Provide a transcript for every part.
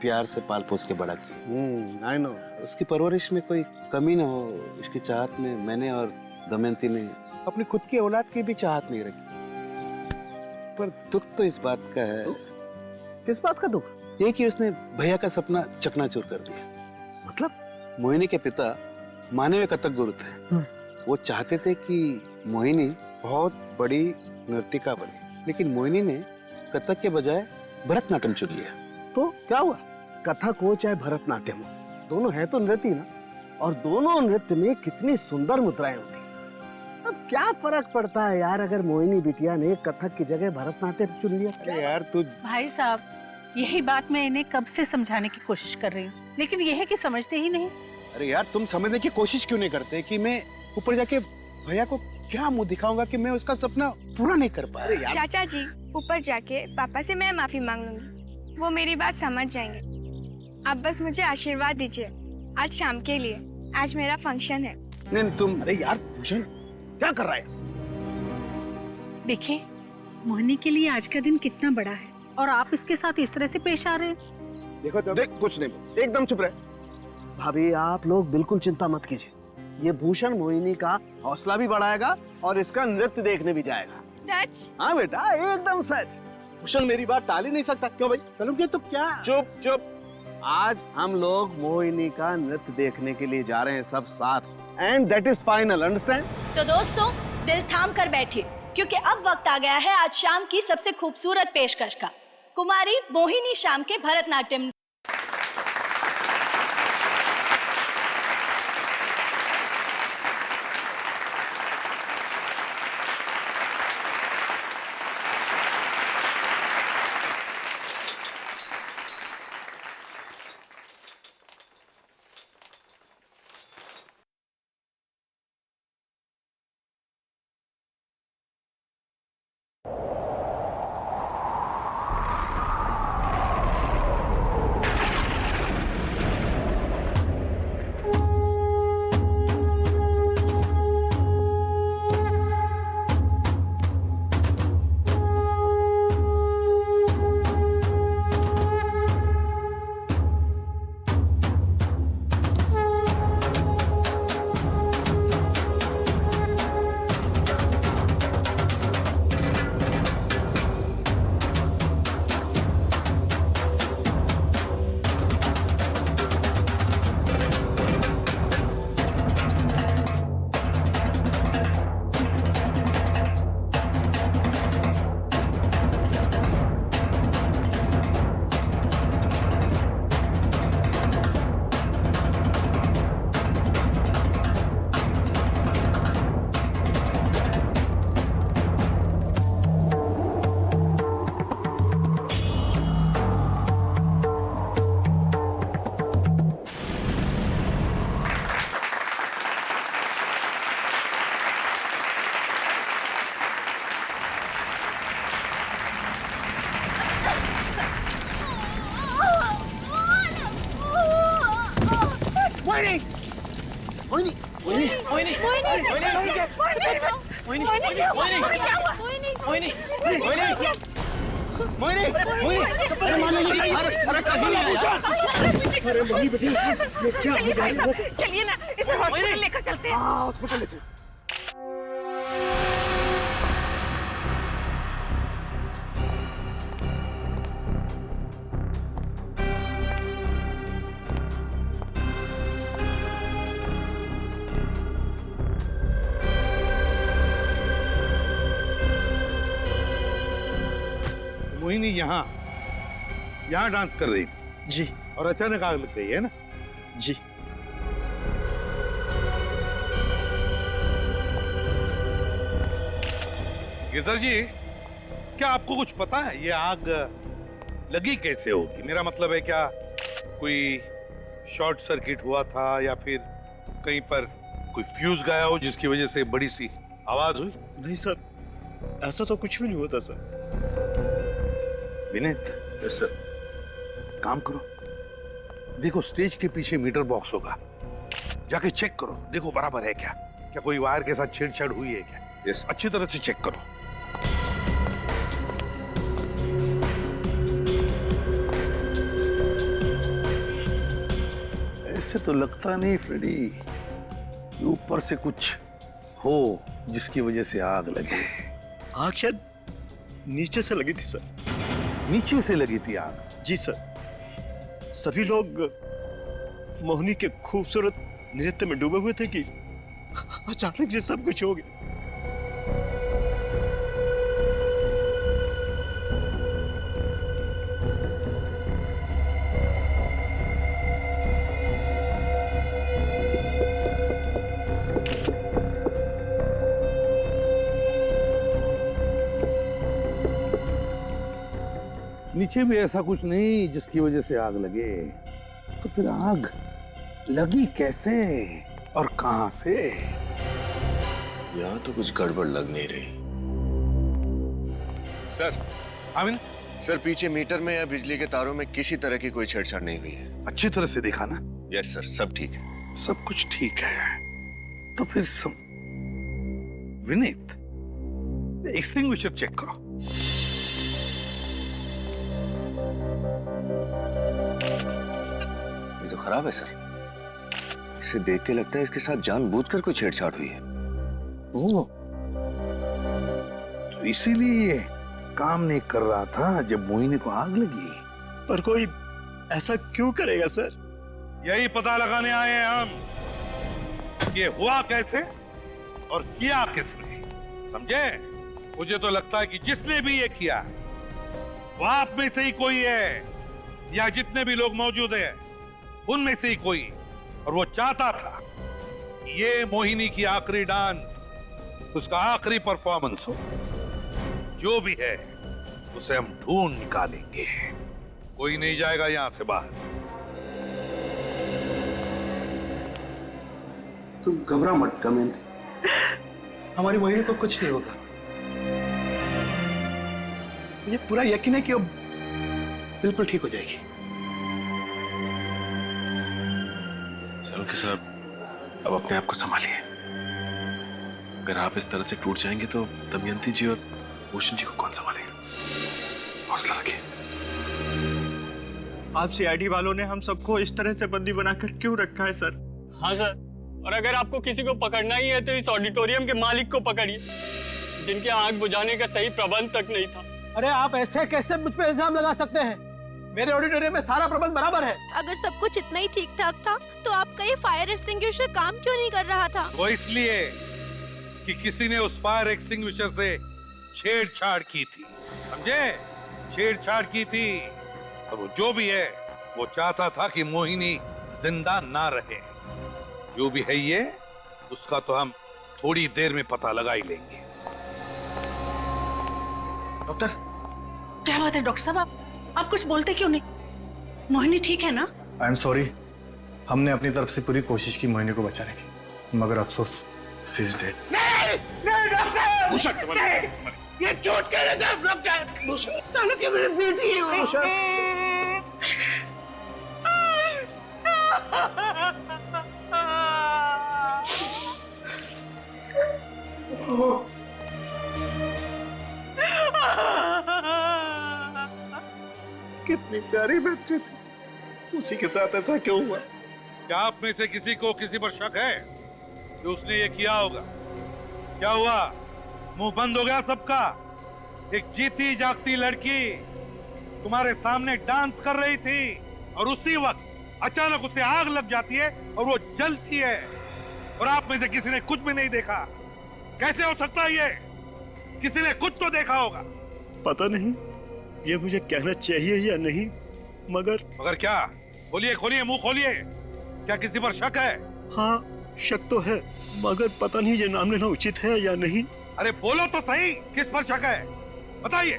प्यार से पाल पोस के बड़ा किया। I know. उसकी परवरिश में कोई कमी ना हो, इसकी चाहत में मैंने और दमयंती ने अपनी खुद की औलाद की भी चाहत नहीं रखी। पर दुख तो इस बात का है। किस बात का दुख? ये कि उसने भैया का सपना चकनाचूर कर दिया। मतलब? मोहिनी के पिता माने हुए कथक गुरु थे। वो चाहते थे कि मोहिनी बहुत बड़ी नर्तिका बने, लेकिन मोहिनी ने कथक के बजाय भरतनाट्यम चुन लिया। तो क्या हुआ? कथक हो चाहे भरतनाट्यम हो, दोनों है तो नृत्य ना, और दोनों नृत्य में कितनी सुंदर मुद्राएं होती हैं। अब क्या फर्क पड़ता है यार अगर मोहिनी बिटिया ने कथक की जगह भरतनाट्यम चुन लिया? अरे यार तू भाई साहब, यही बात मैं इन्हें कब से समझाने की कोशिश कर रही हूँ, लेकिन यह है कि समझते ही नहीं। अरे यार तुम समझने की कोशिश क्यों नहीं करते कि मैं ऊपर जाके भैया को क्या मुंह दिखाऊंगा कि मैं उसका सपना पूरा नहीं कर पा रहा। चाचा जी, ऊपर जाके पापा से मैं माफी मांग लूंगी, वो मेरी बात समझ जाएंगे। आप बस मुझे आशीर्वाद दीजिए आज शाम के लिए, आज मेरा फंक्शन है। नहीं तुम। अरे यार भूषण क्या कर रहा है? देखिए, मोहिनी के लिए आज का दिन कितना बड़ा है और आप इसके साथ इस तरह से पेश आ रहे हैं। देखो तो देख, कुछ नहीं, एकदम चुप रहे। भाभी आप लोग बिल्कुल चिंता मत कीजिए, ये भूषण मोहिनी का हौसला भी बढ़ाएगा और इसका नृत्य देखने भी जाएगा। सच? हाँ बेटा, एकदम सच। भूषण मेरी बात टाल ही नहीं सकता। क्यों भाई? चलोगे तो क्या? चुप चुप। आज हम लोग मोहिनी का नृत्य देखने के लिए जा रहे हैं सब साथ, and that is final, understand? तो दोस्तों दिल थाम कर बैठिए, क्योंकि अब वक्त आ गया है आज शाम की सबसे खूबसूरत पेशकश का, कुमारी मोहिनी श्याम के भरतनाट्यम। चलिए ना, इसे हॉस्पिटल लेकर चलते हैं। हॉस्पिटल से। मोहिनी यहाँ डांस कर रही थी जी। और अचानक आग लग गई है ना? जी। गिरधर जी, क्या आपको कुछ पता है ये आग लगी कैसे होगी? मेरा मतलब है क्या कोई शॉर्ट सर्किट हुआ था या फिर कहीं पर कोई फ्यूज गया हो जिसकी वजह से बड़ी सी आवाज हुई? नहीं सर, ऐसा तो कुछ भी नहीं होता सर। Vineet, yes sir. काम करो, देखो स्टेज के पीछे मीटर बॉक्स होगा, जाके चेक करो, देखो बराबर है क्या, क्या कोई वायर के साथ छेड़छाड़ हुई है क्या? यस। अच्छी तरह से चेक करो। ऐसे तो लगता नहीं फ्रेडी कि ऊपर से कुछ हो जिसकी वजह से आग लगे। आग शायद नीचे से लगी थी सर। नीचे से लगी थी आग? जी सर, सभी लोग मोहिनी के खूबसूरत नृत्य में डूबे हुए थे कि अचानक ये सब कुछ हो गया। नीचे भी ऐसा कुछ नहीं जिसकी वजह से आग लगे, तो फिर आग लगी कैसे और कहां से? यहाँ तो कुछ गड़बड़ लग नहीं रही। सर, आमिन, सर पीछे मीटर में या बिजली के तारों में किसी तरह की कोई छेड़छाड़ नहीं हुई है। अच्छी तरह से देखा ना? यस सर, सब ठीक है। सब कुछ ठीक है। तो फिर विनीत, एक्सटिंग्विशर चेक करो। ये तो खराब है सर। इसे देख के लगता है इसके साथ जानबूझकर कोई छेड़छाड़ हुई है। ओह, तो इसीलिए ये काम नहीं कर रहा था जब मोहिनी को आग लगी। पर कोई ऐसा क्यों करेगा सर? यही पता लगाने आए हैं हम, ये हुआ कैसे और किया किसने, समझे? मुझे तो लगता है कि जिसने भी ये किया वो आप में से ही कोई है, या जितने भी लोग मौजूद हैं उनमें से ही कोई। और वो चाहता था कि ये मोहिनी की आखिरी डांस, उसका आखिरी परफॉर्मेंस हो। जो भी है उसे हम ढूंढ निकालेंगे, कोई नहीं जाएगा यहां से बाहर। तुम घबरा मत दमयंती, हमारी मोहिनी को कुछ नहीं होगा। मुझे पूरा यकीन है कि वो बिल्कुल ठीक हो जाएगी। चलो कि साहब, अब अपने आप को संभालिए। अगर आप इस तरह से टूट जाएंगे तो दमयंती जी और भूषण जी को कौन संभालेगा? हौसला रखिए। आप सीआईडी वालों ने हम सबको इस तरह से बंदी बनाकर क्यों रखा है सर? हाँ सर, और अगर आपको किसी को पकड़ना ही है तो इस ऑडिटोरियम के मालिक को पकड़िए, जिनके आग बुझाने का सही प्रबंध तक नहीं था। अरे आप ऐसे कैसे मुझ पे इल्जाम लगा सकते हैं? मेरे ऑडिटोरियम में सारा प्रबंध बराबर है। अगर सब कुछ इतना ही ठीक ठाक था तो आपका ये फायर एक्सटिंग्विशर काम क्यों नहीं कर रहा था? वो इसलिए कि किसी ने उस फायर एक्सटिंग्विशर से छेड़छाड़ की थी, समझे? छेड़छाड़ की थी। और वो जो भी है वो चाहता था कि मोहिनी जिंदा ना रहे। जो भी है ये, उसका तो हम थोड़ी देर में पता लगा ही लेंगे। डॉक्टर, क्या बात है डॉक्टर साहब, आप कुछ बोलते क्यों नहीं? मोहिनी ठीक है ना? आई एम सॉरी, हमने अपनी तरफ से पूरी कोशिश की मोहिनी को बचाने की, मगर अफसोस शी इज डेड। नहीं डॉक्टर, ये झूठ कह रहे थे डॉक्टर। भूषण सालों की मेरी बेटी है। भूषण कितनी प्यारी बच्ची थी, उसी के साथ ऐसा क्यों हुआ? क्या आप में से किसी को किसी पर शक है कि उसने ये किया होगा? क्या हुआ, मुंह बंद हो गया सबका? एक जीती जागती लड़की तुम्हारे सामने डांस कर रही थी और उसी वक्त अचानक उसे आग लग जाती है और वो जलती है, और आप में से किसी ने कुछ भी नहीं देखा। कैसे हो सकता है ये? किसी ने कुछ तो देखा होगा। पता नहीं ये मुझे कहना चाहिए या नहीं, मगर क्या? खोलिए खोलिए, मुंह खोलिए। क्या किसी पर शक है? हाँ, शक तो है, मगर पता नहीं ये नाम लेना उचित है या नहीं। अरे बोलो तो सही, किस पर शक है? बताइए।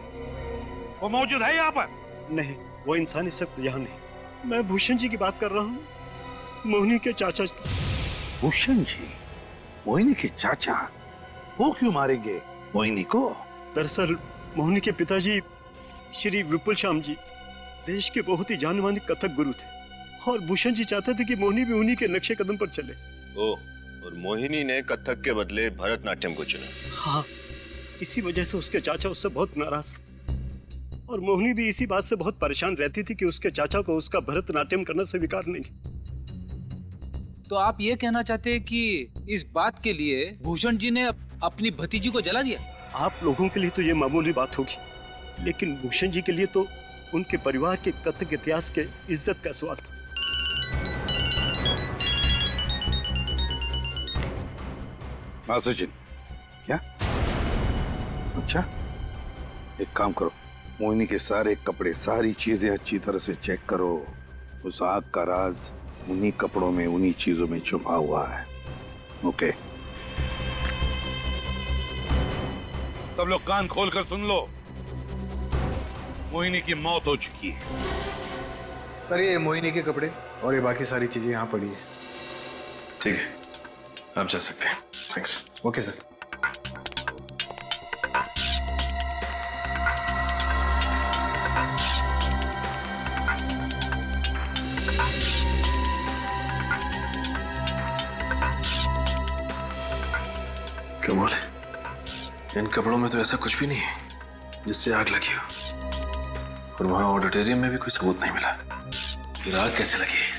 वो मौजूद है यहाँ पर? नहीं, वो इंसानी शक्त यहाँ नहीं। मैं भूषण जी की बात कर रहा हूँ, मोहिनी के चाचा की। भूषण जी? मोहिनी के चाचा? वो क्यों मारेंगे मोहिनी को? दरअसल मोहिनी के पिताजी श्री विपुल श्याम जी देश के बहुत ही जाने माने कथक गुरु थे, और भूषण जी चाहते थे कि मोहिनी भी उन्हीं के नक्शे कदम पर चले। ओह, और मोहिनी ने कथक के बदले भरतनाट्यम को चुना। हाँ, इसी वजह से उसके चाचा उससे बहुत नाराज थे, और मोहिनी भी इसी बात से बहुत परेशान रहती थी कि उसके चाचा को उसका भरतनाट्यम करना स्वीकार नहीं। तो आप ये कहना चाहते हैं कि इस बात के लिए भूषण जी ने अपनी भतीजी को जला दिया? आप लोगों के लिए तो ये मामूली बात होगी, लेकिन भूषण जी के लिए तो उनके परिवार के कतक इतिहास के इज्जत का सवाल था। हाँ सचिन, क्या? अच्छा, एक काम करो, मोहिनी के सारे कपड़े, सारी चीजें अच्छी तरह से चेक करो। उस आग का राज उन्हीं कपड़ों में, उन्हीं चीजों में छुपा हुआ है। ओके, सब लोग कान खोलकर सुन लो। मोहिनी की मौत हो चुकी है। सर, ये मोहिनी के कपड़े और ये बाकी सारी चीजें यहाँ पड़ी है। ठीक है, आप जा सकते हैं। थैंक्स। Okay sir. कमाल है, इन कपड़ों में तो ऐसा कुछ भी नहीं है जिससे आग लगी हो, और वहां ऑडिटोरियम में भी कोई सबूत नहीं मिला। फिर आग कैसे लगी?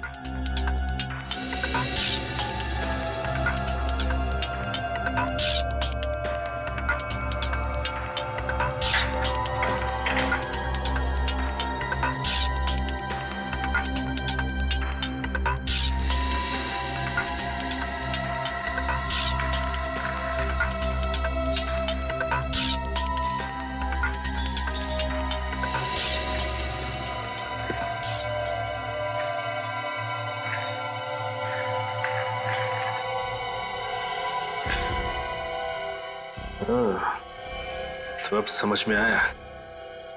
तो अब समझ में आया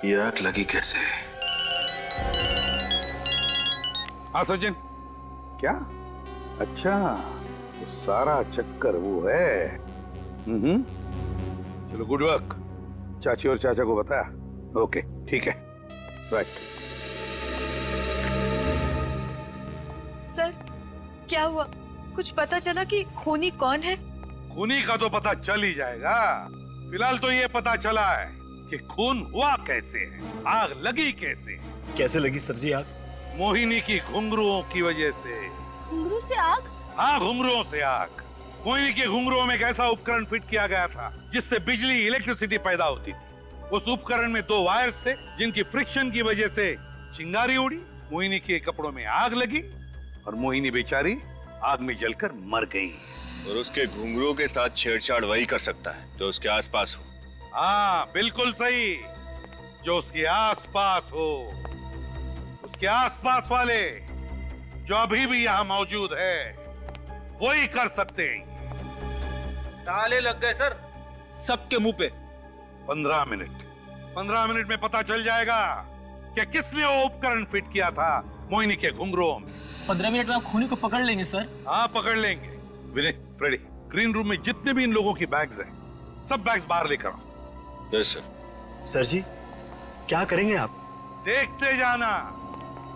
ये आग लगी कैसे। हाँ सचिन, क्या? अच्छा, तो सारा चक्कर वो है। चलो, गुड वर्क। चाची और चाचा को बताया? ओके, ठीक है, राइट। सर, क्या हुआ? कुछ पता चला कि खूनी कौन है? खूनी का तो पता चल ही जाएगा। फिलहाल तो ये पता चला है कि खून हुआ कैसे है, आग लगी कैसे। कैसे लगी सर जी आग? मोहिनी की घुंघरुओं की वजह से। घुंघरू से आग? हाँ, घुंघरुओं से आग। मोहिनी के घुंघरुओं में एक ऐसा उपकरण फिट किया गया था जिससे बिजली, इलेक्ट्रिसिटी पैदा होती थी। उस उपकरण में 2 वायर्स थे जिनकी फ्रिक्शन की वजह से चिंगारी उड़ी, मोहिनी के कपड़ों में आग लगी और मोहिनी बेचारी आग में जलकर मर गई। और उसके घुंघरुओं के साथ छेड़छाड़ वही कर सकता है जो उसके आसपास हो। हाँ, बिल्कुल सही, जो उसके आसपास हो। उसके आसपास वाले जो अभी भी यहाँ मौजूद है वही कर सकते हैं। ताले लग गए सर सबके मुंह पे। 15 मिनट में पता चल जाएगा कि किसने वो उपकरण फिट किया था मोहिनी के घुंघरुओं में। 15 मिनट में आप खूनी को पकड़ लेंगे सर? हाँ, पकड़ लेंगे। विनय, फ्रेडी, ग्रीन रूम में जितने भी इन लोगों की बैग्स हैं, सब बैग्स बाहर लेकर आओ। Yes sir. सर जी, क्या करेंगे आप? देखते जाना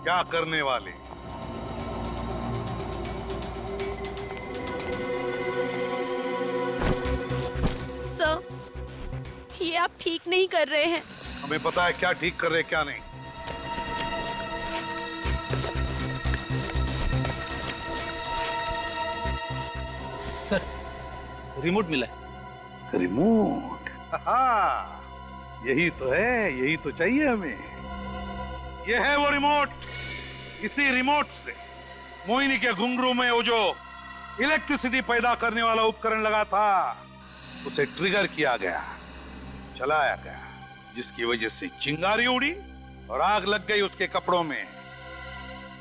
क्या करने वाले। सर, ये आप ठीक नहीं कर रहे हैं। हमें पता है क्या ठीक कर रहे क्या नहीं। सर, रिमोट मिला है। रिमोट? हाँ, यही तो है, यही तो चाहिए हमें। ये है वो रिमोट। इसी रिमोट से मोहिनी के घुंघरू में वो जो इलेक्ट्रिसिटी पैदा करने वाला उपकरण लगा था उसे ट्रिगर किया गया, चलाया गया, जिसकी वजह से चिंगारी उड़ी और आग लग गई उसके कपड़ों में।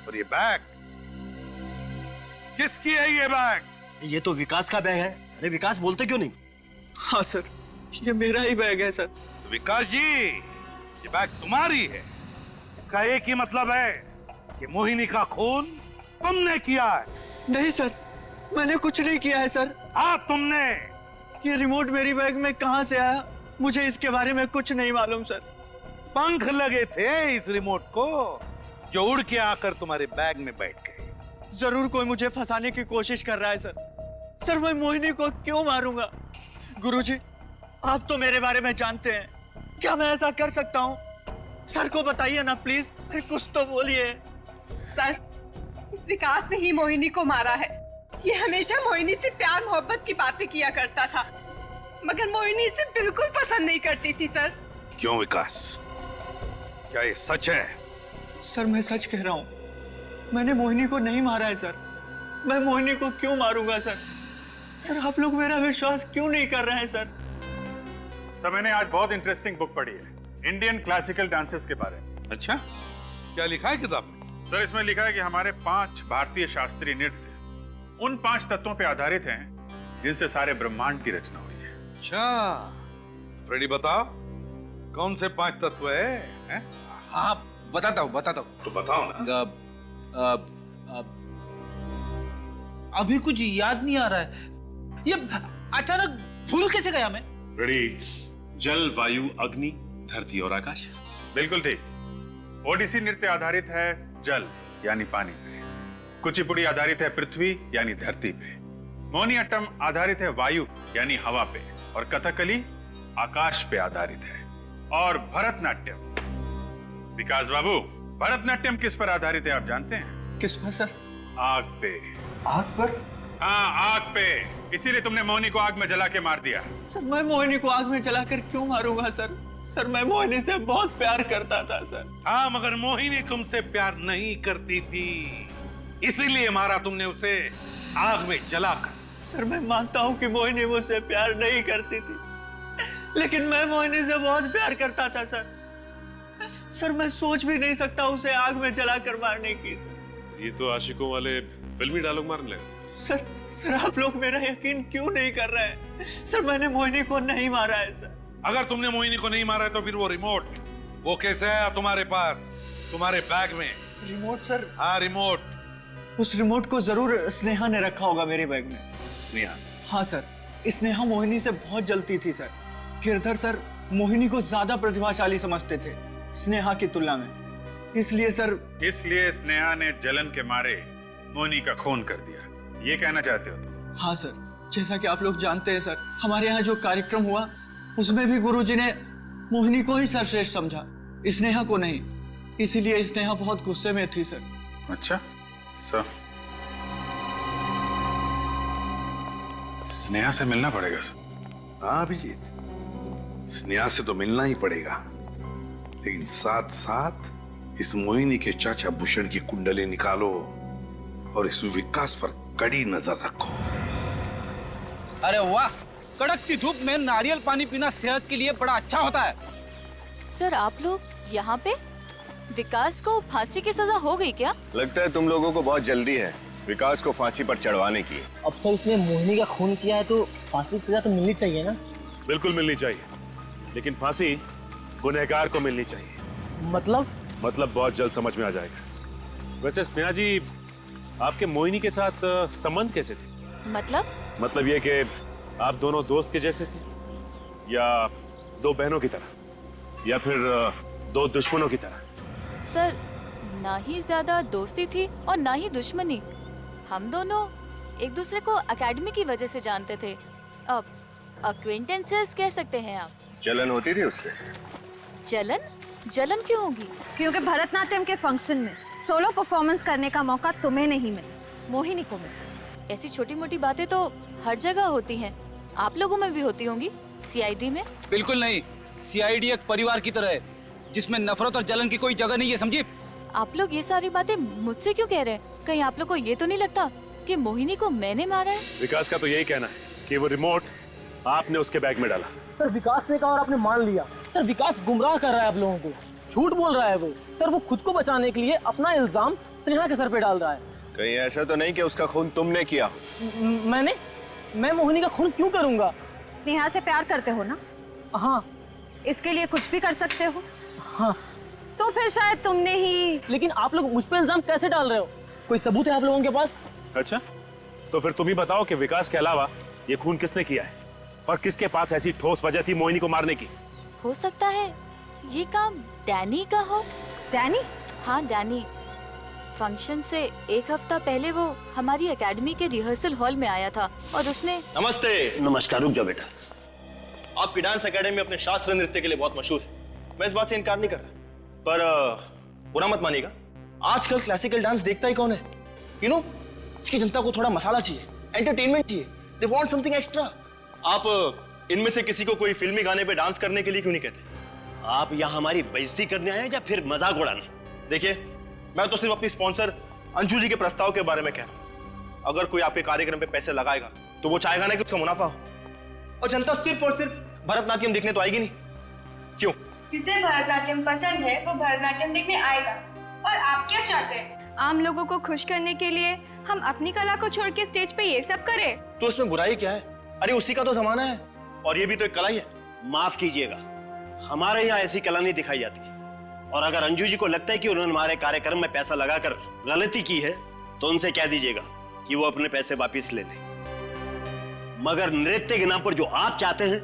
और ये बैग किसकी है? ये बैग ये तो विकास का बैग है। अरे विकास, बोलते क्यों नहीं? हाँ सर, ये मेरा ही बैग है सर। तो विकास जी, ये बैग तुम्हारी है। इसका एक ही मतलब है कि मोहिनी का खून तुमने किया है। नहीं सर, मैंने कुछ नहीं किया है सर। हाँ, तुमने। ये रिमोट मेरी बैग में कहाँ से आया, मुझे इसके बारे में कुछ नहीं मालूम सर। पंख लगे थे इस रिमोट को जो उड़ के आकर तुम्हारे बैग में बैठ गए। जरूर कोई मुझे फंसाने की कोशिश कर रहा है सर। सर, मैं मोहिनी को क्यों मारूंगा? गुरुजी, आप तो मेरे बारे में जानते हैं, क्या मैं ऐसा कर सकता हूँ? सर को बताइए ना प्लीज, कुछ तो बोलिए। सर, इस विकास ने ही मोहिनी को मारा है। ये हमेशा मोहिनी से प्यार मोहब्बत की बातें किया करता था, मगर मोहिनी इसे बिल्कुल पसंद नहीं करती थी सर। क्यों विकास, क्या ये सच है? सर मैं सच कह रहा हूँ, मैंने मोहिनी को नहीं मारा है सर। मैं मोहिनी को क्यों मारूंगा सर? सर आप लोग मेरा विश्वास क्यों नहीं कर रहे हैं सर? सर मैंने आज बहुत इंटरेस्टिंग बुक पढ़ी है, इंडियन क्लासिकल डांसेस के बारे में। अच्छा, क्या लिखा है किताब में? सर इसमें लिखा है कि हमारे 5 भारतीय शास्त्रीय नृत्य उन 5 तत्वों पे आधारित हैं जिनसे सारे ब्रह्मांड की रचना हुई है। अच्छा, फ्रेडी बताओ कौन से 5 तत्व है? हाँ बताता हूँ तो बताओ ना। अभी कुछ याद नहीं आ रहा है, ये अचानक भूल कैसे गया मैं? रेडी, जल, वायु, अग्नि, धरती और आकाश। बिल्कुल ठीक। ओडिसी नृत्य आधारित है जल यानी पानी पे, कुचिपुड़ी आधारित है पृथ्वी यानी धरती पे, मोहिनीअट्टम आधारित है वायु यानी हवा पे, और कथकली आकाश पे आधारित है। और भरतनाट्यम, विकास बाबू, भरतनाट्यम किस पर आधारित है आप जानते हैं? किस पर सर? आग पे। आग पर? हाँ आग पे, इसीलिए तुमने मोहिनी को आग में जला के मार दिया। सर मैं मोहिनी को आग में जलाकर क्यों मारूंगा सर? सर मैं मोहिनी से बहुत प्यार करता था सर। हाँ मगर मोहिनी तुमसे प्यार नहीं करती थी, इसीलिए मारा तुमने उसे आग में जलाकर। सर मैं मानता हूँ कि मोहिनी मुझसे प्यार नहीं करती थी, लेकिन मैं मोहिनी से बहुत प्यार करता था सर। सर मैं सोच भी नहीं सकता उसे आग में जलाकर मारने की सर। ये तो आशिकों वाले फिल्मी डायलॉग मारने लगे। सर आप लोग मेरा यकीन क्यों नहीं कर रहे हैं? सर मैंने मोहिनी को नहीं मारा है सर। अगर तुमने मोहिनी को नहीं मारा है तो फिर वो रिमोट, वो कैसे आया तुम्हारे पास, तुम्हारे बैग में? Remote sir? हाँ रिमोट। उस रिमोट को जरूर स्नेहा ने रखा होगा मेरे बैग में। स्नेहा? हाँ सर, स्नेहा मोहिनी से बहुत जलती थी सर। गिरधर सर मोहिनी को ज्यादा प्रतिभाशाली समझते थे स्नेहा की तुलना में, इसलिए सर। इसलिए स्नेहा ने जलन के मारे मोहिनी का खून कर दिया, ये कहना चाहते हो तुम? हाँ सर, जैसा कि आप लोग जानते हैं सर, हमारे यहाँ जो कार्यक्रम हुआ उसमें भी गुरुजी ने मोहिनी को ही सर्वश्रेष्ठ समझा, स्नेहा को नहीं। इसीलिए स्नेहा बहुत गुस्से में थी सर। अच्छा सर, स्नेहा से मिलना पड़ेगा सर। हाँ अभिजीत, स्नेहा से तो मिलना ही पड़ेगा, लेकिन साथ साथ इस मोहिनी के चाचा भूषण की कुंडली निकालो और इस विकास पर कड़ी नजर रखो। अरे वाह, कड़कती धूप में नारियल पानी पीना सेहत के लिए बड़ा अच्छा होता है। सर आप लोग यहाँ पे? विकास को फांसी की सजा हो गई क्या? लगता है तुम लोगों को बहुत जल्दी है विकास को फांसी पर चढ़वाने की। अब सर उसने मोहिनी का खून किया है तो फांसी की सजा तो मिलनी चाहिए ना? बिल्कुल मिलनी चाहिए, लेकिन फांसी गुनहगार को मिलनी चाहिए। मतलब बहुत जल्द समझ में आ जाएगा। वैसे स्नेहा जी, आपके मोहिनी के साथ संबंध कैसे थे? मतलब ये कि आप दोनों दोस्त के जैसे थे, या 2 बहनों की तरह, या फिर 2 दुश्मनों की तरह? सर ना ही ज्यादा दोस्ती थी और ना ही दुश्मनी। हम दोनों एक दूसरे को एकेडमी की वजह से जानते थे, अब अक्वेंटेंसेस कह सकते हैं आप। जलन होती थी उससे? जलन क्यों होगी? क्योंकि भरतनाट्यम के फंक्शन में सोलो परफॉर्मेंस करने का मौका तुम्हें नहीं मिला, मोहिनी को मिला। ऐसी छोटी मोटी बातें तो हर जगह होती हैं, आप लोगों में भी होती होंगी। सीआईडी में? बिल्कुल नहीं, सीआईडी एक परिवार की तरह है जिसमें नफरत और जलन की कोई जगह नहीं है, समझी? आप लोग ये सारी बातें मुझसे क्यों कह रहे हैं? कहीं आप लोग को ये तो नहीं लगता कि मोहिनी को मैंने मारा है? विकास का तो यही कहना है कि वो रिमोट आपने उसके बैग में डाला। सर विकास ने कहा और आपने मान लिया। सर विकास गुमराह कर रहा है आप लोगों को, झूठ बोल रहा है वो। सर वो खुद को बचाने के लिए अपना इल्जाम स्नेहा के सर पे डाल रहा है। कहीं ऐसा तो नहीं कि उसका खून तुमने किया? मैं मोहिनी का खून क्यों करूंगा? स्नेहा से प्यार करते हो ना? हाँ। इसके लिए कुछ भी कर सकते हो? हाँ। तो फिर शायद तुमने ही। लेकिन आप लोग मुझ पे इल्जाम कैसे डाल रहे हो? कोई सबूत है आप लोगों के पास? अच्छा, तो फिर तुम ही बताओ कि विकास के अलावा ये खून किसने किया है और किसके पास ऐसी ठोस वजह थी मोहिनी को मारने की? हो सकता है ये काम डैनी का हो। डैनी? हाँ डैनी। फंक्शन से 1 हफ्ता पहले वो हमारी एकेडमी के रिहर्सल हॉल में आया था और उसने। नमस्ते। नमस्कार। रुक जाओ बेटा, आपकी डांस एकेडमी अपने शास्त्रीय नृत्य के लिए बहुत मशहूर है, मैं इस बात से इनकार नहीं कर रहा, पर बुरा मत मानिएगा, आजकल क्लासिकल डांस देखता ही कौन है? इसकी जनता को थोड़ा मसाला चाहिए, एंटरटेनमेंट चाहिए। They want something extra. आप इनमें से किसी को कोई फिल्मी गाने पे डांस करने के लिए क्यों नहीं कहते? आप यहाँ हमारी बेइज्जती करने आए या फिर मजाक उड़ाने? देखिए, मैं तो सिर्फ अपनी स्पॉन्सर अंशु जी के प्रस्ताव के बारे में कह रहा हूँ। अगर कोई आपके कार्यक्रम पे पैसे लगाएगा तो वो चाहेगा ना कि उसका मुनाफा हो, और जनता सिर्फ और सिर्फ भरतनाट्यम देखने तो आएगी नहीं। क्यों? जिसे भरतनाट्यम पसंद है वो भरतनाट्यम देखने आएगा। और आप क्या चाहते हैं? आम लोगों को खुश करने के लिए हम अपनी कला को छोड़ के स्टेज पे ये सब करें? तो उसमें बुराई क्या है? अरे उसी का तो जमाना है, और ये भी तो एक कला ही है। माफ कीजिएगा, हमारे यहाँ ऐसी कला नहीं दिखाई जाती। और अगर अंजू जी को लगता है कि उन्होंने हमारे कार्यक्रम में पैसा लगाकर गलती की है तो उनसे कह दीजिएगा कि वो अपने पैसे वापिस ले लें। मगर नृत्य के नाम पर जो आप चाहते हैं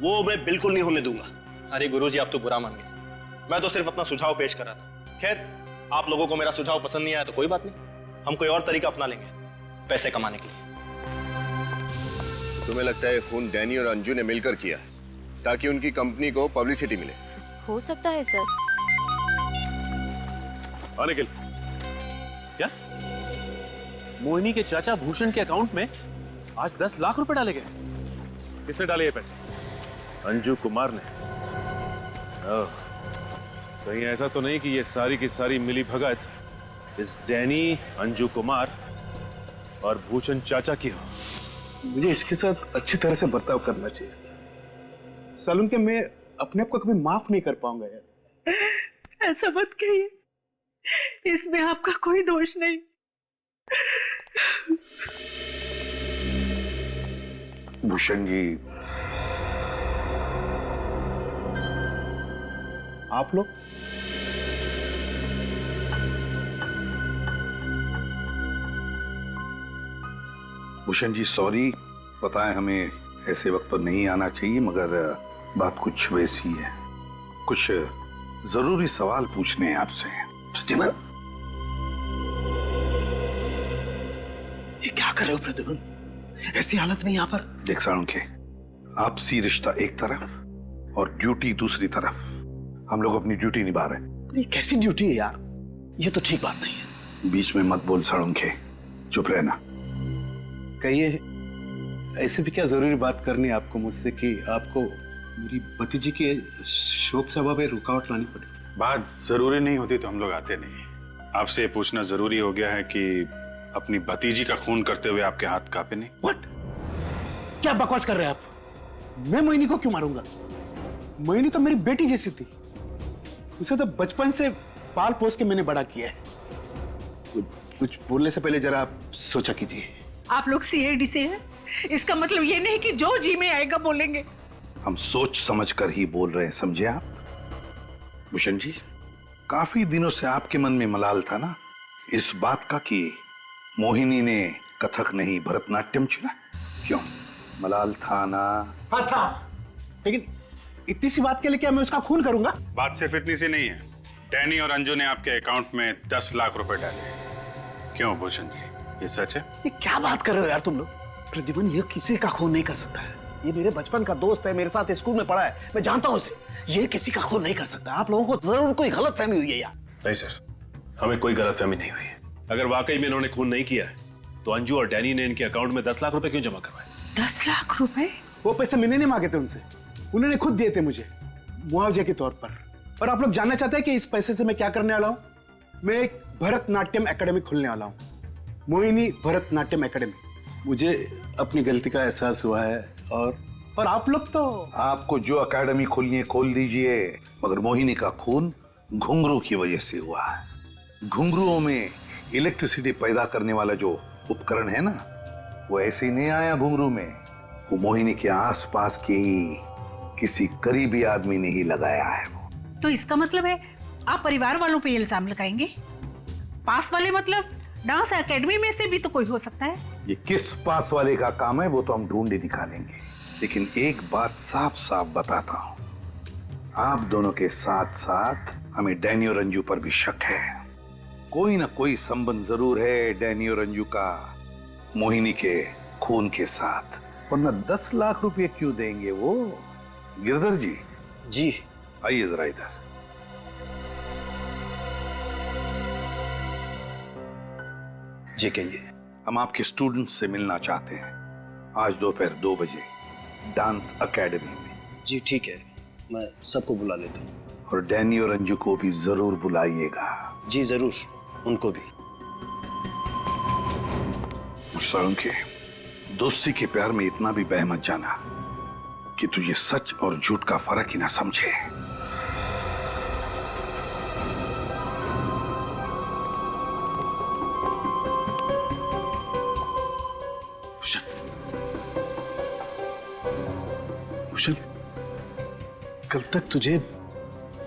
वो मैं बिल्कुल नहीं होने दूंगा। अरे गुरुजी, आप तो बुरा मान गए। मैं तो सिर्फ अपना सुझाव पेश कर रहा था। खैर, आप लोगों को मेरा सुझाव पसंद नहीं आया तो कोई बात नहीं, हम कोई और तरीका अपना लेंगे पैसे कमाने के लिए। तुम्हें लगता है खून डैनी और अंजू ने मिलकर किया है ताकि उनकी कंपनी को पब्लिसिटी मिले? हो सकता है सर। निखिल, क्या मोहिनी के चाचा भूषण के अकाउंट में आज 10 लाख रुपए डाले गए? किसने डाले ये पैसे? अंजू कुमार ने। कहीं ऐसा तो नहीं कि ये सारी की सारी मिली भगत इस डैनी, अंजू कुमार और भूषण चाचा की हो? मुझे इसके साथ अच्छी तरह से बर्ताव करना चाहिए। सालून के मैं अपने आप को कभी माफ नहीं कर पाऊंगा यार। ऐसा मत कहिए, इसमें आपका कोई दोष नहीं। भूषण जी, आप लोग भूषण जी सॉरी, पता है हमें ऐसे वक्त पर नहीं आना चाहिए, मगर बात कुछ वैसी है। कुछ जरूरी सवाल पूछने हैं आपसे। प्रतिभन, ये क्या कर रहे हो प्रतिभन? ऐसी हालत में यहाँ पर? देख साळुंखे, आपसी रिश्ता एक तरफ और ड्यूटी दूसरी तरफ। हम लोग अपनी ड्यूटी निभा रहे हैं। ये कैसी ड्यूटी है यार? ये तो ठीक बात नहीं है। बीच में मत बोल साळुंखे, चुप रहना। कहिए, ऐसे भी क्या जरूरी बात करनी है आपको मुझसे कि आपको मेरी भतीजी के शोक सभा में रुकावट लानी पड़ी? बात जरूरी नहीं होती तो हम लोग आते नहीं। आपसे पूछना जरूरी हो गया है कि अपनी भतीजी का खून करते हुए आपके हाथ कांपे नहीं? What? क्या बकवास कर रहे हैं आप? मैं मोहिनी को क्यों मारूंगा? मोहिनी तो मेरी बेटी जैसी थी। उसे तो बचपन से पाल पोस के मैंने बड़ा किया है। कुछ बोलने से पहले जरा आप सोचा कीजिए। आप लोग सीआईडी से हैं, इसका मतलब ये नहीं कि जो जी में आएगा बोलेंगे। हम सोच समझ कर ही बोल रहे हैं, समझे आप? भूषण जी, काफी दिनों से आपके मन में मलाल था ना इस बात का कि मोहिनी ने कथक नहीं भरतनाट्यम चुना। क्यों? मलाल था ना? हाँ था, लेकिन इतनी सी बात के लिए क्या मैं उसका खून करूंगा? बात सिर्फ इतनी सी नहीं है। डैनी और अंजू ने आपके अकाउंट में 10 लाख रुपए डाले। क्यों भूषण जी, ये सच है? ये क्या बात कर रहे हो यार तुम लोग? प्रतिभन, ये किसी का खून नहीं कर सकता है। ये मेरे बचपन का दोस्त है, मेरे साथ स्कूल में पढ़ा है, मैं जानता हूँ इसे। ये किसी का खून नहीं कर सकता। आप लोगों को जरूर कोई गलतफहमी हुई है यार। नहीं सर, हमें कोई गलतफहमी नहीं हुई है। अगर वाकई में इन्होंने खून नहीं किया है तो अंजू और डैनी ने इनके अकाउंट में 10 लाख रुपए क्यों जमा करवाए? 10 लाख रुपए? वो पैसे मैंने नहीं मांगे थे उनसे, उन्होंने खुद दिए थे मुझे मुआवजे के तौर पर। और आप लोग जानना चाहते हैं कि इस पैसे से मैं क्या करने वाला हूँ? मैं एक भरतनाट्यम एकेडमी खोलने वाला हूँ, मोहिनी भरतनाट्यम एकेडमी। मुझे अपनी गलती का एहसास हुआ है और आप लोग तो आपको जो एकेडमी खोलनी है खोल दीजिए, मगर मोहिनी का खून घुंघरू की वजह से हुआ है। घुंघरुओं में इलेक्ट्रिसिटी पैदा करने वाला जो उपकरण है ना, वो ऐसे ही नहीं आया घुंघरू में, वो मोहिनी के आसपास के ही किसी करीबी आदमी ने ही लगाया है वो। तो इसका मतलब है आप परिवार वालों पे इल्जाम लगाएंगे? पास वाले मतलब डांस एकेडमी में से भी तो कोई हो सकता है। ये किस पास वाले का काम है वो तो हम ढूंढे निकालेंगे, लेकिन एक बात साफ साफ बताता हूं, आप दोनों के साथ साथ हमें डैनी और अंजू पर भी शक है। कोई ना कोई संबंध जरूर है डैनी और अंजू का मोहिनी के खून के साथ, वरना 10 लाख रुपए क्यों देंगे वो? गिरधर जी, जी आइए जरा इधर। जी कहिए। हम आपके स्टूडेंट्स से मिलना चाहते हैं आज दोपहर 2 बजे डांस एकेडमी में। जी ठीक है, मैं सबको बुला लेता हूँ। और डैनी और अंजू को भी जरूर बुलाइएगा। जी जरूर, उनको भी। के दोस्ती के प्यार में इतना भी बह मत जाना कि तू ये सच और झूठ का फर्क ही ना समझे। भूषण, कल तक तुझे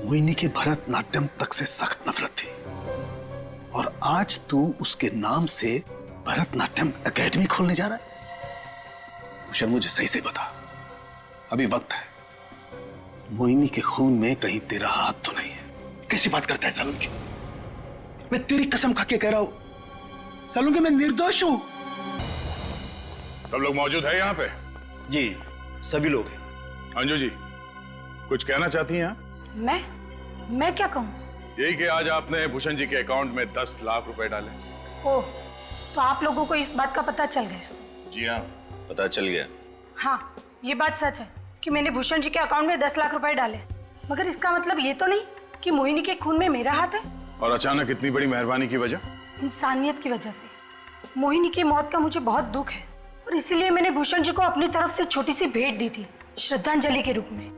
मोहिनी के भरतनाट्यम तक से सख्त नफरत थी और आज तू उसके नाम से भरतनाट्यम एकेडमी खोलने जा रहा है। भूषण, मुझे सही से बता, अभी वक्त है। मोहिनी के खून में कहीं तेरा हाथ तो नहीं है? कैसी बात करता है सालुंकी? मैं तेरी कसम खा के कह रहा हूं सालुंकी, मैं निर्दोष हूं। सब लोग मौजूद है यहाँ पे? जी सभी लोग हैं। अंजू जी कुछ कहना चाहती हैं आप? मैं क्या कहूँ? यही कि आज आपने भूषण जी के अकाउंट में 10 लाख रुपए डाले। ओह, तो आप लोगों को इस बात का पता चल गया? जी हाँ, पता चल गया। हाँ, ये बात सच है कि मैंने भूषण जी के अकाउंट में 10 लाख रुपए डाले, मगर इसका मतलब ये तो नहीं कि मोहिनी के खून में मेरा हाथ है। और अचानक इतनी बड़ी मेहरबानी की वजह? इंसानियत की वजह से। मोहिनी की मौत का मुझे बहुत दुख है और इसीलिए मैंने भूषण जी को अपनी तरफ से छोटी सी भेंट दी थी, श्रद्धांजलि के रूप में।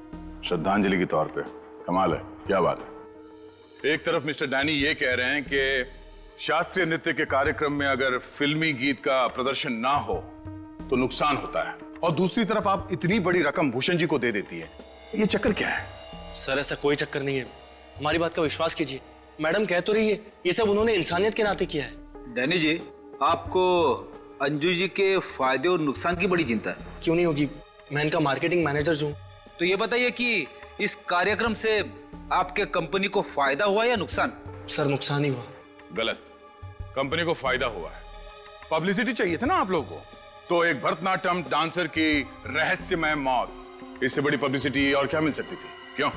श्रद्धांजलि के तौर पे? कमाल है, क्या बात है। एक तरफ मिस्टर डैनी ये कह रहे हैं कि शास्त्रीय नृत्य के कार्यक्रम में अगर फिल्मी गीत का प्रदर्शन ना हो तो नुकसान होता है, और दूसरी तरफ आप इतनी बड़ी रकम भूषण जी को दे देती है। ये चक्कर क्या है? सर ऐसा कोई चक्कर नहीं है, हमारी बात का विश्वास कीजिए। मैडम कह तो रही है ये सब उन्होंने इंसानियत के नाते किया है। डैनी जी, आपको अंजू जी के फायदे और नुकसान की बड़ी चिंता है। क्यों नहीं होगी, मैं इनका मार्केटिंग मैनेजर हूँ। तो ये बताइए कि इस कार्यक्रम से आपके कंपनी को फायदा हुआ या नुकसान? सर नुकसान ही हुआ। गलत, कंपनी को फायदा हुआ है। पब्लिसिटी चाहिए था ना आप लोगों को, तो एक भरतनाट्यम डांसर की रहस्यमय मौत, इससे बड़ी पब्लिसिटी और क्या मिल सकती थी? क्यों?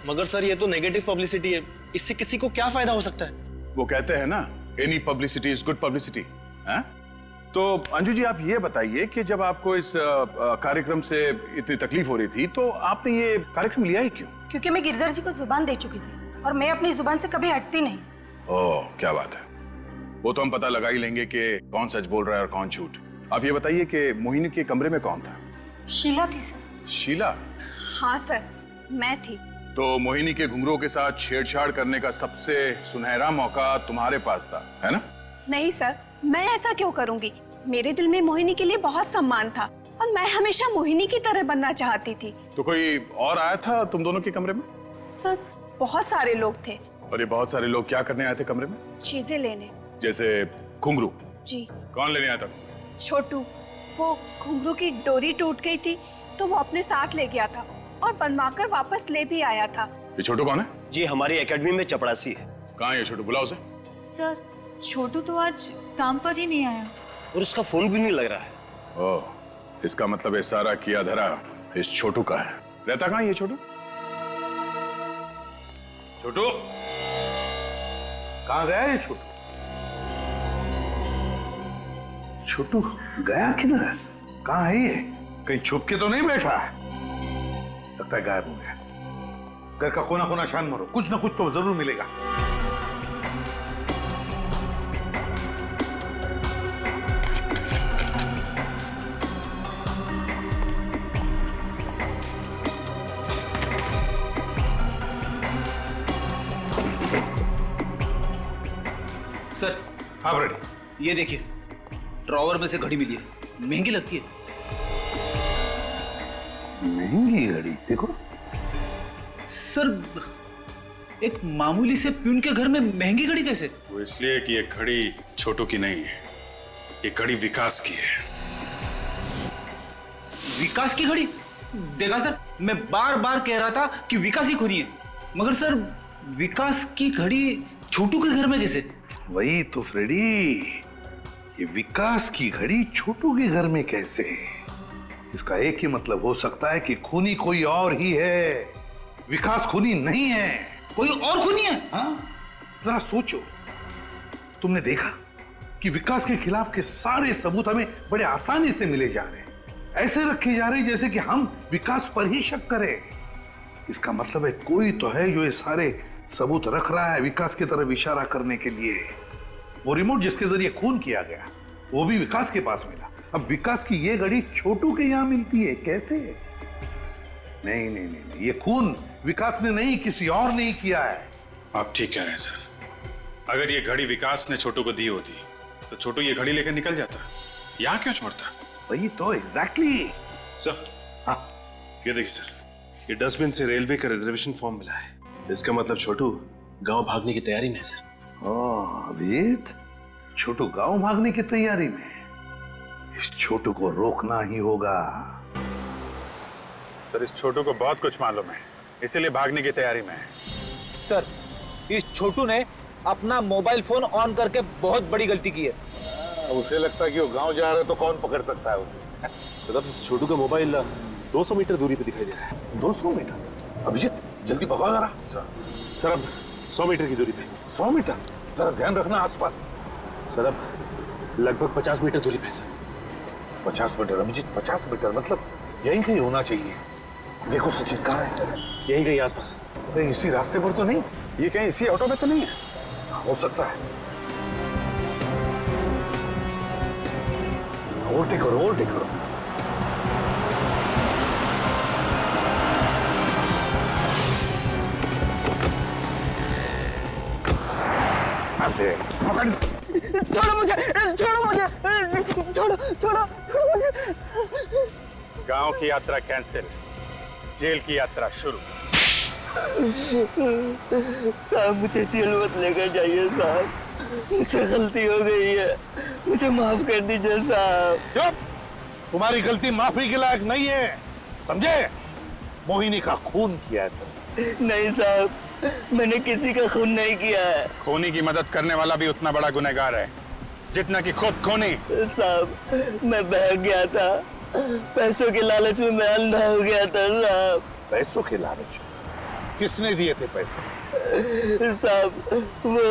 मगर सर ये तो नेगेटिव पब्लिसिटी है, इससे किसी को क्या फायदा हो सकता है? वो कहते हैं ना, any publicity is good publicity. तो अंजू जी आप ये बताइए कि जब आपको इस कार्यक्रम से इतनी तकलीफ हो रही थी तो आपने ये कार्यक्रम लिया ही क्यों? क्योंकि मैं गिरधर जी को जुबान दे चुकी थी और मैं अपनी जुबान से कभी हटती नहीं। ओह, क्या बात है। वो तो हम पता लगा ही लेंगे कि कौन सच बोल रहा है और कौन झूठ। आप ये बताइए कि मोहिनी के कमरे में कौन था? शीला थी सर। शीला? हाँ सर, मैं थी। तो मोहिनी के घुंघरूओं के साथ छेड़छाड़ करने का सबसे सुनहरा मौका तुम्हारे पास था, है ना? नहीं सर, मैं ऐसा क्यों करूंगी? मेरे दिल में मोहिनी के लिए बहुत सम्मान था और मैं हमेशा मोहिनी की तरह बनना चाहती थी। तो कोई और आया था तुम दोनों के कमरे में? सर बहुत सारे लोग थे। और ये बहुत सारे लोग क्या करने आए थे कमरे में? चीजें लेने। जैसे घुंघरू? जी। कौन लेने आया था? छोटू। वो घुंघरू की डोरी टूट गई थी तो वो अपने साथ ले गया था और बनवाकर वापस ले भी आया था। ये छोटू कौन है? जी हमारी एकेडमी में चपड़ासी है। कहाँ है ये छोटू? बुलाओ उसे। सर छोटू तो आज काम पर ही नहीं आया और उसका फोन भी नहीं लग रहा है। ओह, इसका मतलब ये सारा किया धरा इस छोटू का है। रहता कहाँ ये छोटू? छोटू कहाँ गया ये छोटू? छोटू गया किधर? कहाँ है ये? कहीं छुप के तो नहीं बैठा? लगता है गायब हो गया। घर का कोना कोना छान मारो, कुछ ना कुछ तो जरूर मिलेगा। सर। हाँ रेडी। ये देखिए, ड्रॉवर में से घड़ी मिली है, महंगी लगती है। महंगी घड़ी? देखो सर, एक मामूली से प्यून के घर में महंगी घड़ी कैसे? वो इसलिए कि ये घड़ी छोटू की नहीं है, ये घड़ी विकास की है। विकास की घड़ी? देखा सर, मैं बार बार कह रहा था कि विकास ही खूनी है, मगर सर विकास की घड़ी छोटू के घर में कैसे? वही तो फ्रेडी, ये विकास की घड़ी छोटू के घर में कैसे? इसका एक ही मतलब हो सकता है कि खूनी कोई और ही है, विकास खूनी नहीं है। कोई और खूनी है? हाँ, जरा सोचो। तुमने देखा कि विकास के खिलाफ के सारे सबूत हमें बड़े आसानी से मिले जा रहे हैं, ऐसे रखे जा रहे हैं जैसे कि हम विकास पर ही शक करें। इसका मतलब है कोई तो है जो ये सारे सबूत रख रहा है विकास की तरफ इशारा करने के लिए। वो रिमोट जिसके जरिए खून किया गया वो भी विकास के पास मिला। अब विकास की ये घड़ी छोटू के यहां मिलती है, कैसे? नहीं नहीं नहीं, नहीं। ये खून विकास ने नहीं, किसी और ने किया है। आप ठीक कह रहे हैं सर। अगर ये घड़ी विकास ने छोटू को दी होती तो छोटू ये घड़ी लेकर निकल जाता, यहाँ क्यों छोड़ता? वही तो एग्जैक्टली। सर हाँ, ये देखिए सर, ये डस्टबिन से रेलवे का रिजर्वेशन फॉर्म मिला है। इसका मतलब छोटू गांव भागने की तैयारी में है सर। अभिजीत, छोटू गांव भागने की तैयारी में? इस छोटू को रोकना ही होगा। सर इस छोटू को बहुत कुछ मालूम है, इसीलिए भागने की तैयारी में है। सर इस छोटू ने अपना मोबाइल फोन ऑन करके बहुत बड़ी गलती की है। उसे लगता है कि वो गांव जा रहा है तो कौन पकड़ सकता है उसे? सर अब इस छोटू का मोबाइल 200 मीटर दूरी पे दिखाई दे रहा है। 200 मीटर? अभिजीत जल्दी भगाओ जरा। सर अब 100 मीटर की दूरी पे। 100 मीटर? जरा ध्यान रखना आसपास। सर अब लगभग 50 मीटर दूरी पे सर। 50 मीटर अभिजीत, 50 मीटर मतलब यहीं कहीं होना चाहिए। देखो सचिन कहाँ है? यहीं कहीं आसपास। नहीं इसी रास्ते पर तो नहीं, ये कहीं इसी ऑटो में तो नहीं है? हो सकता है। ओवरटेक करो, ओवरटेक करो। छोड़ो मुझे, छोड़ो मुझे, छोड़ो छोड़ो छोड़ो मुझे। गांव की यात्रा कैंसिल, जेल की यात्रा शुरू। साहब मुझे जेल मत लेकर जाइए साहब, मुझसे गलती हो गई है, मुझे माफ कर दीजिए साहब। चुप, तुम्हारी गलती माफी के लायक नहीं है, समझे? मोहिनी का खून किया है तुमने। नहीं साहब, मैंने किसी का खून नहीं किया है। खूनी की मदद करने वाला भी उतना बड़ा गुनहगार है जितना कि खुद खूनी। साहब मैं बहक गया था, पैसों के लालच में मैं अंधा हो गया था साहब। पैसों के लालच? किसने दिए थे पैसे? साहब वो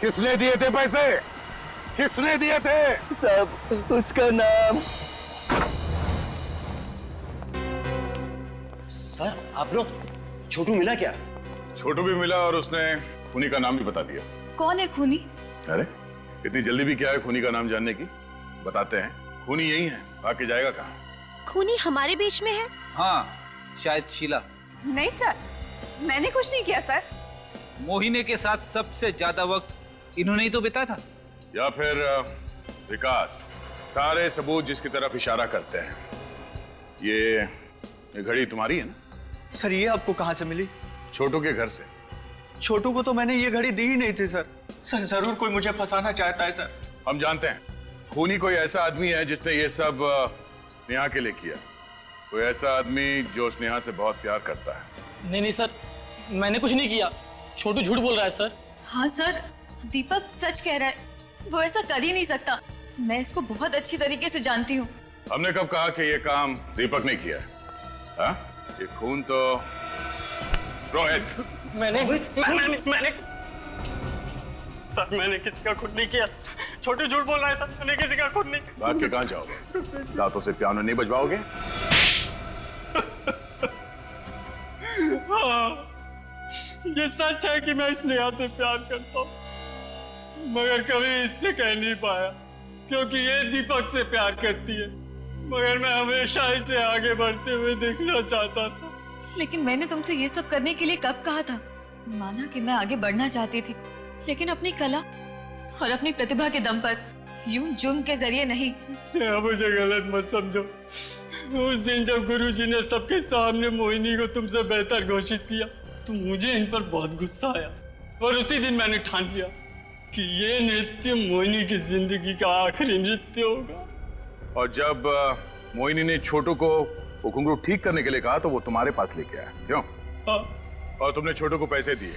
किसने दिए थे पैसे? किसने दिए थे? साहब उसका नाम। सर आप लोग, छोटू मिला क्या? छोटू भी मिला और उसने खूनी का नाम भी बता दिया। कौन है खूनी? अरे इतनी जल्दी भी क्या है खूनी का नाम जानने की? बताते हैं, खूनी यही है, भाग के जाएगा कहाँ? खूनी हमारे बीच में है? हाँ शायद शीला। नहीं सर, मैंने कुछ नहीं किया सर। मोहिनी के साथ सबसे ज्यादा वक्त इन्होंने ही तो बिताया था। या फिर विकास? सारे सबूत जिसकी तरफ इशारा करते हैं। ये घड़ी तुम्हारी है ना? सर ये आपको कहाँ से मिली? छोटू के घर से। छोटू को तो मैंने ये घड़ी दी ही नहीं थी सर। सर जरूर कोई मुझे फंसाना चाहता है सर। हम जानते हैं खूनी कोई ऐसा आदमी है जिसने ये सब स्नेहा के लिए किया। कोई ऐसा आदमी जो स्नेहा से बहुत प्यार करता है। नहीं सर, मैंने कुछ नहीं किया। छोटू झूठ बोल रहा है सर। हाँ सर, दीपक सच कह रहा है, वो ऐसा कर ही नहीं सकता। मैं इसको बहुत अच्छी तरीके से जानती हूँ। हमने कब कहा कि ये काम दीपक ने किया है? हाँ? ये खून तो रोहित। मैंने सर मैंने किसी का खून नहीं किया। छोटू झूठ बोल रहा है सर, मैंने किसी का खून नहीं। भाग के कहाँ जाओगे? दांतों से पियानो नहीं बजवाओगे? हाँ, ये सच है कि मैं स्नेहा से प्यार करता हूँ, मगर कभी इससे कह नहीं पाया क्योंकि ये दीपक से प्यार करती है। मगर मैं हमेशा इसे आगे बढ़ते हुए देखना चाहता था। लेकिन मैंने तुमसे ये सब करने के लिए कब कहा था? माना कि मैं आगे बढ़ना चाहती थी, लेकिन अपनी कला और अपनी प्रतिभा के दम पर, यूं जुर्म के जरिए नहीं। स्नेहा मुझे गलत मत समझो। उस दिन जब गुरुजी ने सबके सामने मोहिनी को तुमसे बेहतर घोषित किया तो मुझे इन पर बहुत गुस्सा आया और उसी दिन मैंने ठान लिया कि ये नृत्य मोहिनी की जिंदगी का आखिरी नृत्य होगा। और जब मोहिनी ने छोटू को वो घुंघरू ठीक करने के लिए कहा तो वो तुम्हारे पास लेके आया, क्यों? हाँ। और तुमने छोटू को पैसे दिए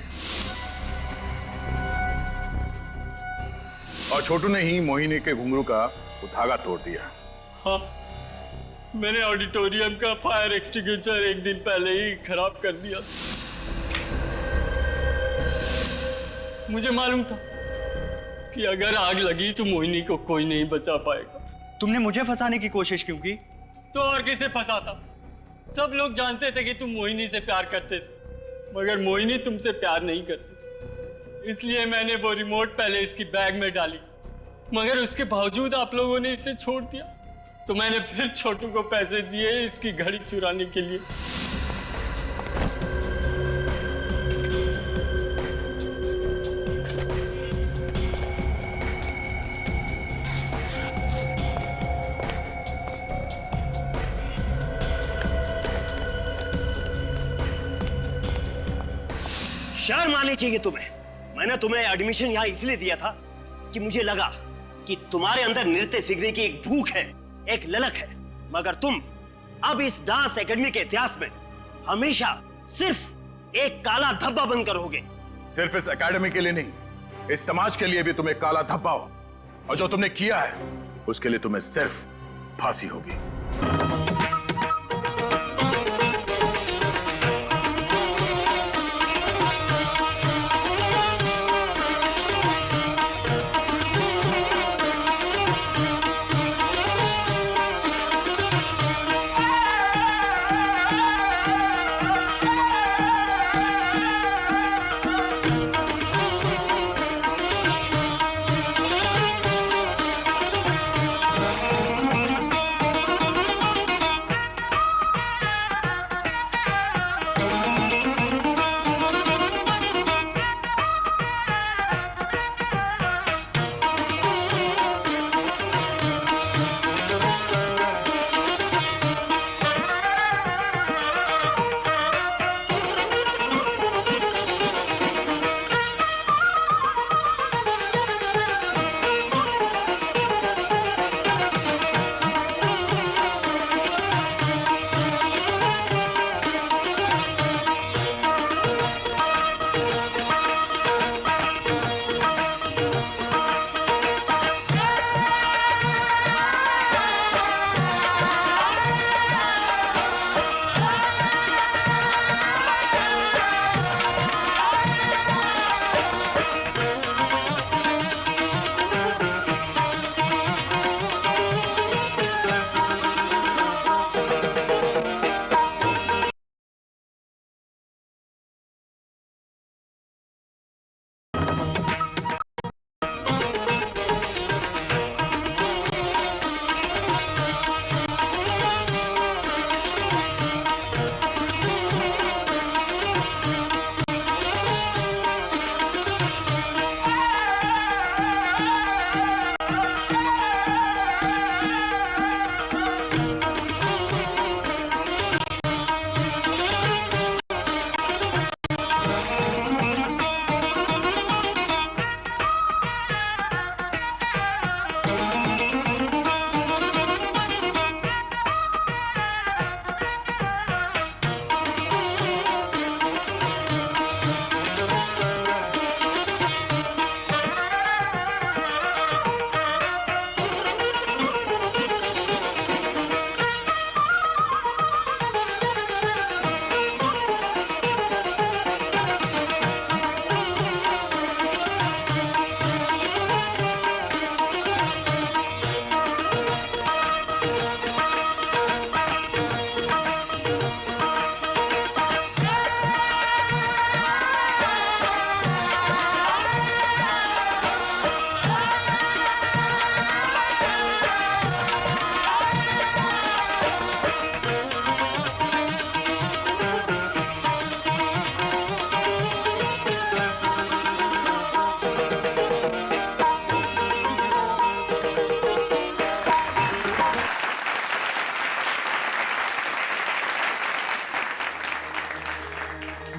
और छोटू ने ही मोहिनी के घुंघरू का वो धागा तोड़ दिया। हाँ, मैंने ऑडिटोरियम का फायर एक्सटिंग्विशर एक दिन पहले ही खराब कर दिया। मुझे मालूम था कि अगर आग लगी तो मोहिनी को कोई नहीं बचा पाएगा। तुमने मुझे फंसाने की कोशिश क्यों की? तो और किसे फंसाता? सब लोग जानते थे कि तुम मोहिनी से प्यार करते थे, मगर मोहिनी तुमसे प्यार नहीं करती। इसलिए मैंने वो रिमोट पहले इसकी बैग में डाली, मगर उसके बावजूद आप लोगों ने इसे छोड़ दिया। तो मैंने फिर छोटू को पैसे दिए इसकी घड़ी चुराने के लिए। शर्म आनी चाहिए तुम्हें। मैंने तुम्हें एडमिशन यहाँ इसलिए दिया था कि मुझे लगा कि तुम्हारे अंदर नृत्य सीखने की एक भूख है, एक ललक है, मगर तुम अब इस डांस एकेडमी के इतिहास में हमेशा सिर्फ एक काला धब्बा बनकर रहोगे। सिर्फ इस एकेडमी के लिए नहीं, इस समाज के लिए भी तुम एक काला धब्बा हो, और जो तुमने किया है उसके लिए तुम्हें सिर्फ फांसी होगी।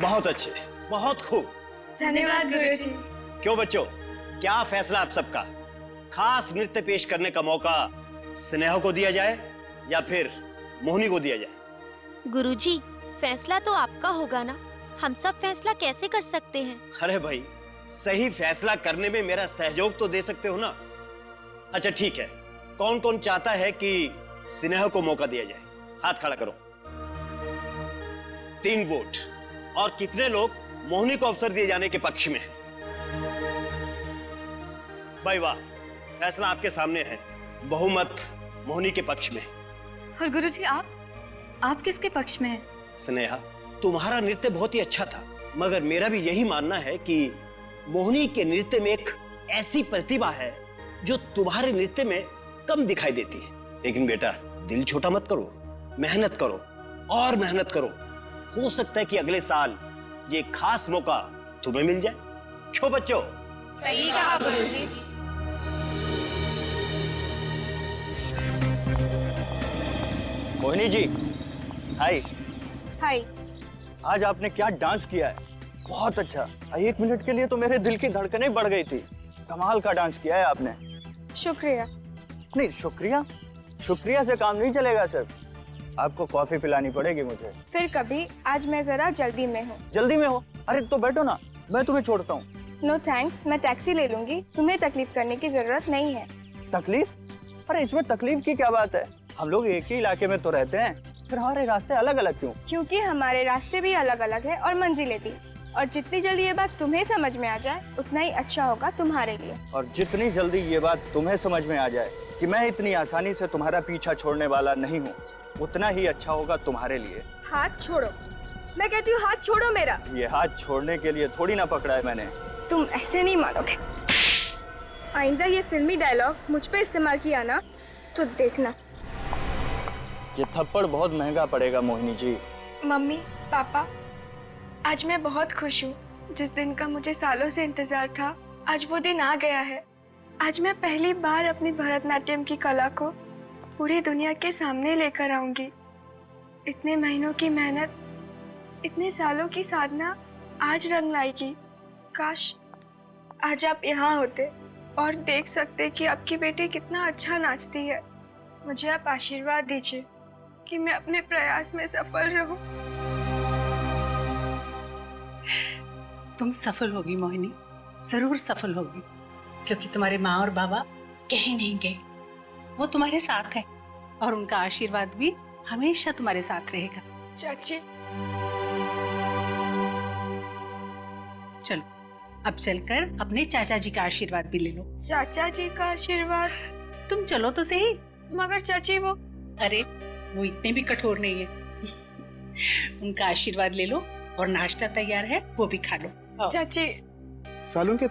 बहुत अच्छे, बहुत खूब। धन्यवाद गुरुजी। क्यों बच्चों, क्या फैसला आप सबका? खास नृत्य पेश करने का मौका स्नेहा को दिया जाए या फिर मोहिनी को दिया जाए? गुरुजी, फैसला तो आपका होगा ना, हम सब फैसला कैसे कर सकते हैं? अरे भाई, सही फैसला करने में मेरा सहयोग तो दे सकते हो ना। अच्छा ठीक है, कौन कौन चाहता है कि स्नेहा को मौका दिया जाए? हाथ खड़ा करो। 3 वोट। और कितने लोग मोहिनी को अवसर दिए जाने के पक्ष में हैं? भाई वाह, फैसला आपके सामने है, बहुमत मोहिनी के पक्ष में। और गुरुजी आप किसके पक्ष में हैं? स्नेहा, तुम्हारा नृत्य बहुत ही अच्छा था, मगर मेरा भी यही मानना है कि मोहिनी के नृत्य में एक ऐसी प्रतिभा है जो तुम्हारे नृत्य में कम दिखाई देती है। लेकिन बेटा, दिल छोटा मत करो, मेहनत करो और मेहनत करो। हो सकता है कि अगले साल ये खास मौका तुम्हें मिल जाए। क्यों बच्चों? सही कहा गुरुजी। मोहिनी जी, हाय। हाय। आज आपने क्या डांस किया है, बहुत अच्छा। 1 मिनट के लिए तो मेरे दिल की धड़कनें बढ़ गई थी। कमाल का डांस किया है आपने। शुक्रिया। नहीं, शुक्रिया से काम नहीं चलेगा सर। आपको कॉफी पिलानी पड़ेगी मुझे। फिर कभी, आज मैं जरा जल्दी में हूँ। जल्दी में हो? अरे तो बैठो ना, मैं तुम्हें छोड़ता हूँ। नो थैंक्स, मैं टैक्सी ले लूंगी, तुम्हें तकलीफ करने की जरूरत नहीं है। तकलीफ? अरे इसमें तकलीफ की क्या बात है, हम लोग एक ही इलाके में तो रहते हैं, फिर हमारे रास्ते अलग अलग क्यों? क्योंकि हमारे रास्ते भी अलग अलग है और मंजिलें भी। और जितनी जल्दी ये बात तुम्हें समझ में आ जाए उतना ही अच्छा होगा तुम्हारे लिए। और जितनी जल्दी ये बात तुम्हें समझ में आ जाए कि मैं इतनी आसानी से तुम्हारा पीछा छोड़ने वाला नहीं हूँ, उतना ही अच्छा होगा तुम्हारे लिए। हाथ छोड़ो, मैं कहती हूँ हाथ छोड़ो मेरा। ये हाथ छोड़ने के लिए थोड़ी ना पकड़ा है मैंने। तुम ऐसे नहीं मानोगे। आइंदा ये फिल्मी डायलॉग मुझ पे इस्तेमाल किया ना तो देखना। ये थप्पड़ बहुत महंगा पड़ेगा मोहिनी जी। मम्मी, पापा, आज मैं बहुत खुश हूँ। जिस दिन का मुझे सालों से इंतजार था, आज वो दिन आ गया है। आज मैं पहली बार अपनी भरतनाट्यम की कला को पूरी दुनिया के सामने लेकर आऊंगी। इतने महीनों की मेहनत, इतने सालों की साधना आज रंग लाएगी। काश आज आप यहाँ होते और देख सकते कि आपकी बेटी कितना अच्छा नाचती है। मुझे आप आशीर्वाद दीजिए कि मैं अपने प्रयास में सफल रहूं। तुम सफल होगी मोहिनी, जरूर सफल होगी, क्योंकि तुम्हारे माँ और बाबा कहीं नहीं गए, वो तुम्हारे साथ है और उनका आशीर्वाद भी हमेशा तुम्हारे साथ रहेगा। चाची, चलो अब चलकर अपने चाचा जी का आशीर्वाद भी ले लो। चाचा जी का आशीर्वाद? तुम चलो तो सही। मगर चाची वो... अरे वो इतने भी कठोर नहीं है। उनका आशीर्वाद ले लो और नाश्ता तैयार है, वो भी खा लो। चाची, सालों के